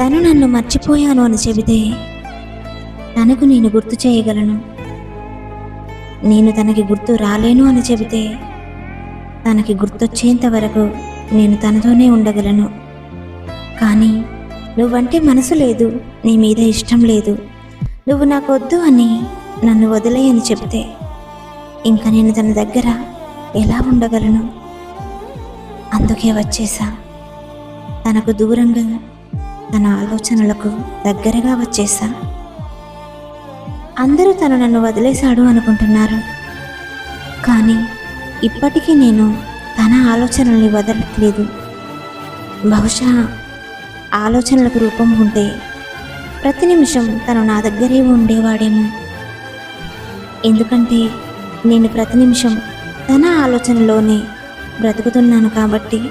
తను నన్ను మర్చిపోయాను అని చెబితే తనకు నేను గుర్తు చేయగలను. నేను తనకి గుర్తు రాలేను అని చెబితే తనకి గుర్తొచ్చేంత వరకు నేను తనతోనే ఉండగలను. కానీ నువ్వంటే మనసు లేదు, నీ మీద ఇష్టం లేదు, నువ్వు నాకొద్దు అని నన్ను వదిలేయని చెబితే ఇంకా నేను తన దగ్గర ఎలా ఉండగలను? అందుకే వచ్చేసా. తనకు దూరంగా, తన ఆలోచనలకు దగ్గరగా వచ్చేసా. అందరూ తను నన్ను వదిలేశాడు అనుకుంటున్నారు, కానీ ఇప్పటికీ నేను తన ఆలోచనల్ని వదలట్లేదు. బహుశా ఆలోచనలకు రూపం ఉంటే ప్రతి నిమిషం తను నా దగ్గరే ఉండేవాడేమో. ఎందుకంటే నేను ప్రతి నిమిషం తన ఆలోచనలోనే బ్రతుకుతున్నాను కాబట్టి.